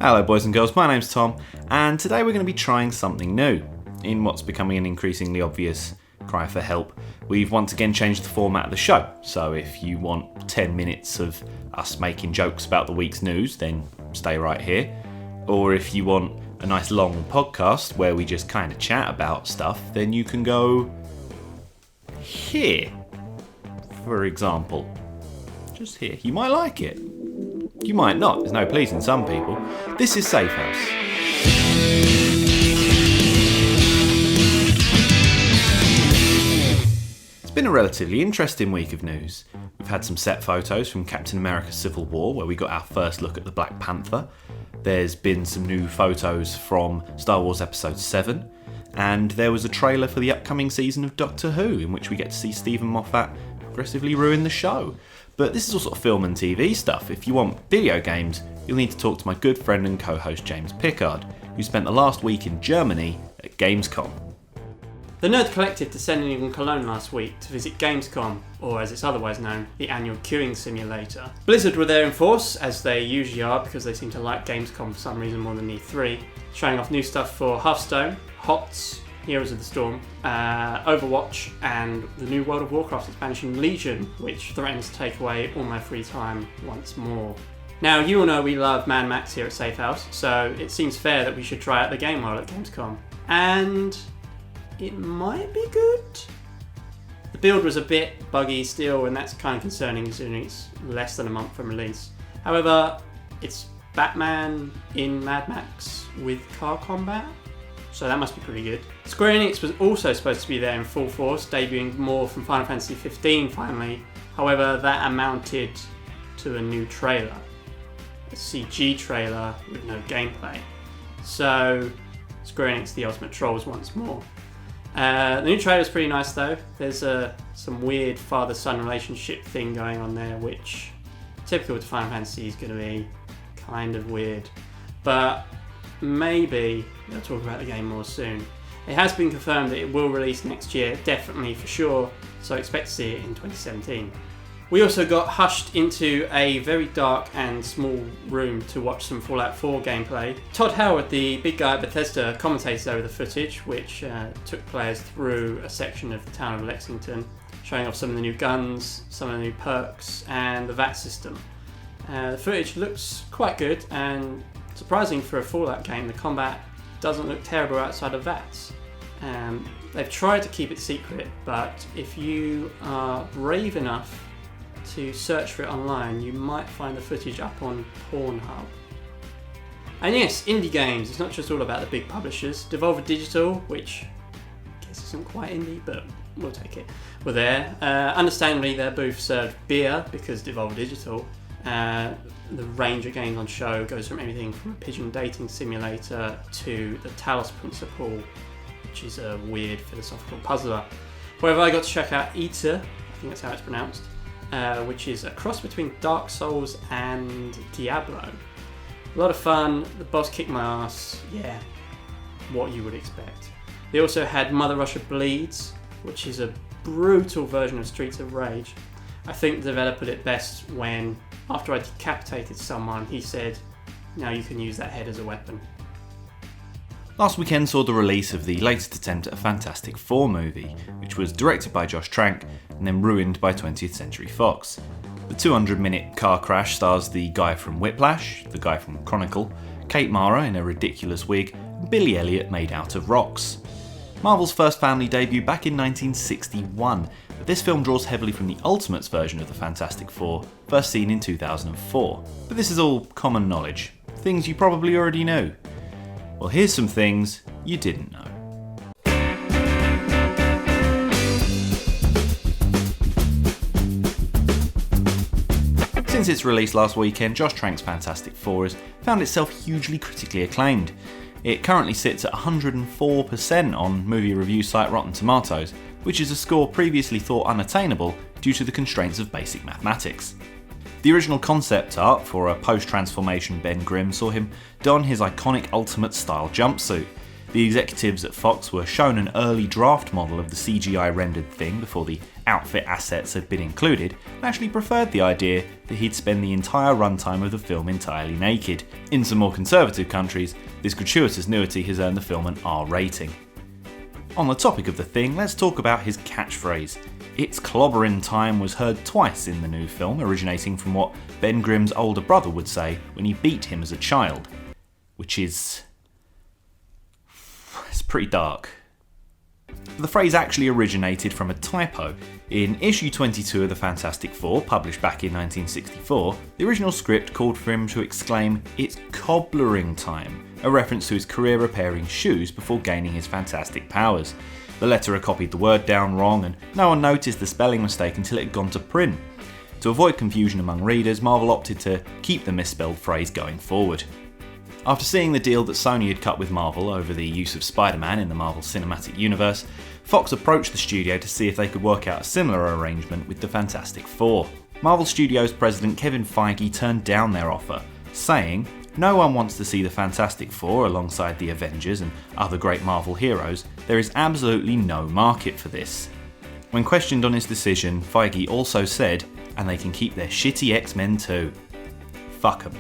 Hello boys and girls, my name's Tom, and today we're going to be trying something new. In what's becoming an increasingly obvious cry for help, we've once again changed the format of the show. So if you want 10 minutes of us making jokes about the week's news, then stay right here. Or if you want a nice long podcast where we just kind of chat about stuff, then you can go here, for example. Just here. You might like it. You might not. There's no pleasing some people. This is Safehouse. It's been a relatively interesting week of news. We've had some set photos from Captain America Civil War, where we got our first look at the Black Panther. There's been some new photos from Star Wars Episode 7. And there was a trailer for the upcoming season of Doctor Who, in which we get to see Stephen Moffat progressively ruin the show. But this is all sort of film and TV stuff. If you want video games, you'll need to talk to my good friend and co-host James Pickard, who spent the last week in Germany at Gamescom. The Nerd Collective descended in Cologne last week to visit Gamescom, or as it's otherwise known, the annual queuing simulator. Blizzard were there in force, as they usually are, because they seem to like Gamescom for some reason more than E3, showing off new stuff for Hearthstone, HOTS, Heroes of the Storm, Overwatch, and the new World of Warcraft expansion Legion, which threatens to take away all my free time once more. Now, you all know we love Man Max here at Safehouse, so it seems fair that we should try out the game while at Gamescom. And it might be good. The build was a bit buggy still, and that's kind of concerning considering it's less than a month from release. However, it's Batman in Mad Max with car combat, so that must be pretty good. Square Enix was also supposed to be there in full force, debuting more from Final Fantasy 15 finally. However, that amounted to a new trailer. A CG trailer with no gameplay. So, Square Enix the ultimate trolls once more. The new trailer's pretty nice though. There's some weird father-son relationship thing going on there, which, typical to Final Fantasy, is going to be kind of weird. But maybe they'll talk about the game more soon. It has been confirmed that it will release next year, definitely for sure, so I expect to see it in 2017. We also got hushed into a very dark and small room to watch some Fallout 4 gameplay. Todd Howard, the big guy at Bethesda, commentated over the footage, which took players through a section of the town of Lexington, showing off some of the new guns, some of the new perks, and the VAT system. The footage looks quite good, and surprising for a Fallout game, the combat doesn't look terrible outside of VATs. They've tried to keep it secret, but if you are brave enough to search for it online, you might find the footage up on Pornhub. And yes, indie games, it's not just all about the big publishers. Devolver Digital, which I guess isn't quite indie, but we'll take it, were there. Understandably, their booth served beer, because Devolver Digital. The range of games on show goes from everything from a pigeon dating simulator to the Talos Principle, which is a weird philosophical puzzler. However, I got to check out Eater, I think that's how it's pronounced, which is a cross between Dark Souls and Diablo. A lot of fun, the boss kicked my ass, yeah, what you would expect. They also had Mother Russia Bleeds, which is a brutal version of Streets of Rage. I think the developer put it best when, after I decapitated someone, he said, now you can use that head as a weapon. Last weekend saw the release of the latest attempt at a Fantastic Four movie, which was directed by Josh Trank and then ruined by 20th Century Fox. The 200-minute car crash stars the guy from Whiplash, the guy from Chronicle, Kate Mara in a ridiculous wig, and Billy Elliot made out of rocks. Marvel's first family debut back in 1961, but this film draws heavily from the Ultimates version of the Fantastic Four, first seen in 2004. But this is all common knowledge, things you probably already knew. Well, here's some things you didn't know. Since its release last weekend, Josh Trank's Fantastic Four has found itself hugely critically acclaimed. It currently sits at 104% on movie review site Rotten Tomatoes, which is a score previously thought unattainable due to the constraints of basic mathematics. The original concept art for a post-transformation Ben Grimm saw him don his iconic Ultimate-style jumpsuit. The executives at Fox were shown an early draft model of the CGI rendered thing before the outfit assets had been included, and actually preferred the idea that he'd spend the entire runtime of the film entirely naked. In some more conservative countries, this gratuitous nudity has earned the film an R rating. On the topic of the thing, let's talk about his catchphrase. "It's clobbering time" was heard twice in the new film, originating from what Ben Grimm's older brother would say when he beat him as a child. Which is... it's pretty dark. The phrase actually originated from a typo. In issue 22 of the Fantastic Four, published back in 1964, the original script called for him to exclaim, "It's cobblering time," a reference to his career repairing shoes before gaining his fantastic powers. The letterer copied the word down wrong, and no one noticed the spelling mistake until it had gone to print. To avoid confusion among readers, Marvel opted to keep the misspelled phrase going forward. After seeing the deal that Sony had cut with Marvel over the use of Spider-Man in the Marvel Cinematic Universe, Fox approached the studio to see if they could work out a similar arrangement with the Fantastic Four. Marvel Studios president Kevin Feige turned down their offer, saying, "No one wants to see the Fantastic Four alongside the Avengers and other great Marvel heroes. There is absolutely no market for this." When questioned on his decision, Feige also said, "And they can keep their shitty X-Men too. Fuck 'em."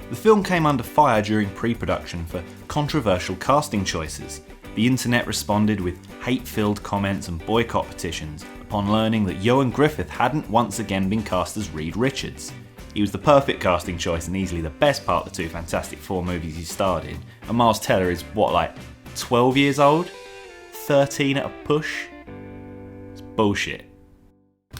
The film came under fire during pre-production for controversial casting choices. The internet responded with hate-filled comments and boycott petitions upon learning that Ioan Gruffudd hadn't once again been cast as Reed Richards. He was the perfect casting choice and easily the best part of the two Fantastic Four movies he starred in. And Miles Teller is, 12 years old? 13 at a push? It's bullshit.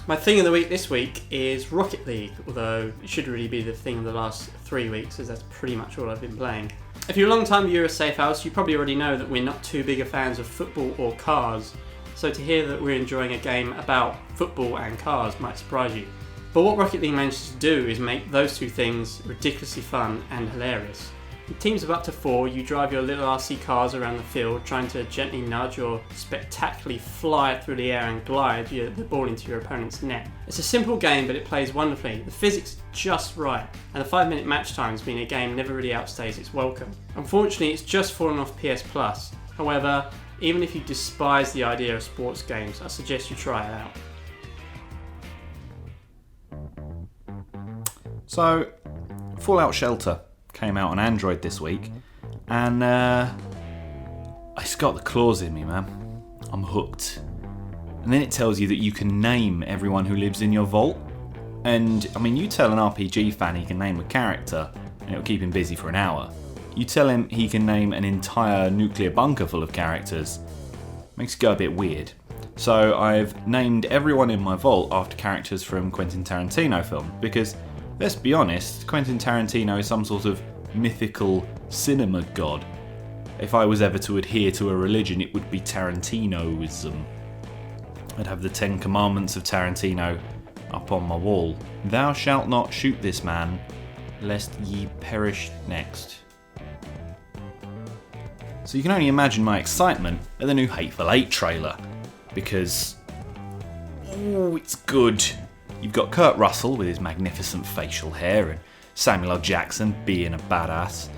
My thing of the week this week is Rocket League, although it should really be the thing of the last 3 weeks, as that's pretty much all I've been playing. If you're a long-time viewer of Safehouse, you probably already know that we're not too big a fans of football or cars, so to hear that we're enjoying a game about football and cars might surprise you. But what Rocket League manages to do is make those two things ridiculously fun and hilarious. In teams of up to 4, you drive your little RC cars around the field, trying to gently nudge or spectacularly fly through the air and glide the ball into your opponent's net. It's a simple game, but it plays wonderfully. The physics are just right, and the 5-minute match times mean a game never really outstays its welcome. Unfortunately, it's just fallen off PS Plus. However, even if you despise the idea of sports games, I suggest you try it out. So, Fallout Shelter came out on Android this week, and it's got the claws in me, man. I'm hooked. And then it tells you that you can name everyone who lives in your vault. And, I mean, you tell an RPG fan he can name a character, and it'll keep him busy for an hour. You tell him he can name an entire nuclear bunker full of characters, makes it go a bit weird. So I've named everyone in my vault after characters from Quentin Tarantino film, because let's be honest, Quentin Tarantino is some sort of mythical cinema god. If I was ever to adhere to a religion, it would be Tarantinoism. I'd have the 10 Commandments of Tarantino up on my wall. "Thou shalt not shoot this man, lest ye perish next." So you can only imagine my excitement at the new Hateful Eight trailer, because it's good. You've got Kurt Russell with his magnificent facial hair and Samuel L. Jackson being a badass.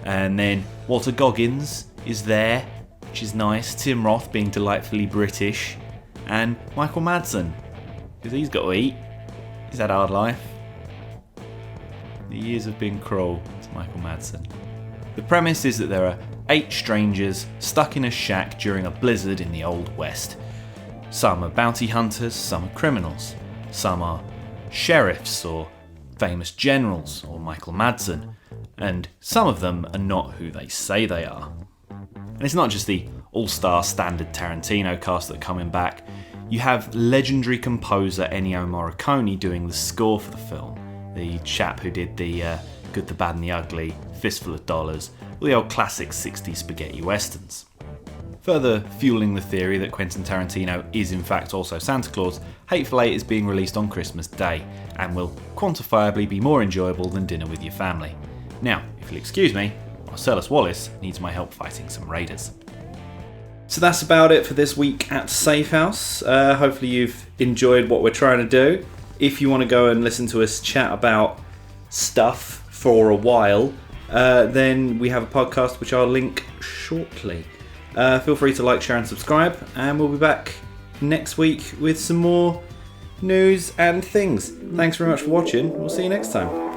And then Walter Goggins is there, which is nice. Tim Roth being delightfully British. And Michael Madsen, because he's got to eat. He's had a hard life. The years have been cruel to Michael Madsen. The premise is that there are 8 strangers stuck in a shack during a blizzard in the Old West. Some are bounty hunters, some are criminals. Some are sheriffs or famous generals or Michael Madsen, and some of them are not who they say they are. And it's not just the all-star standard Tarantino cast that are coming back. You have legendary composer Ennio Morricone doing the score for the film, the chap who did the Good, the Bad and the Ugly, Fistful of Dollars, all the old classic 60s spaghetti westerns. Further fueling the theory that Quentin Tarantino is in fact also Santa Claus, Hateful Eight is being released on Christmas Day and will quantifiably be more enjoyable than dinner with your family. Now, if you'll excuse me, Marcellus Wallace needs my help fighting some raiders. So that's about it for this week at Safehouse. Hopefully you've enjoyed what we're trying to do. If you want to go and listen to us chat about stuff for a while, then we have a podcast which I'll link shortly. Feel free to like, share and subscribe, and we'll be back next week with some more news and things. Thanks very much for watching. We'll see you next time.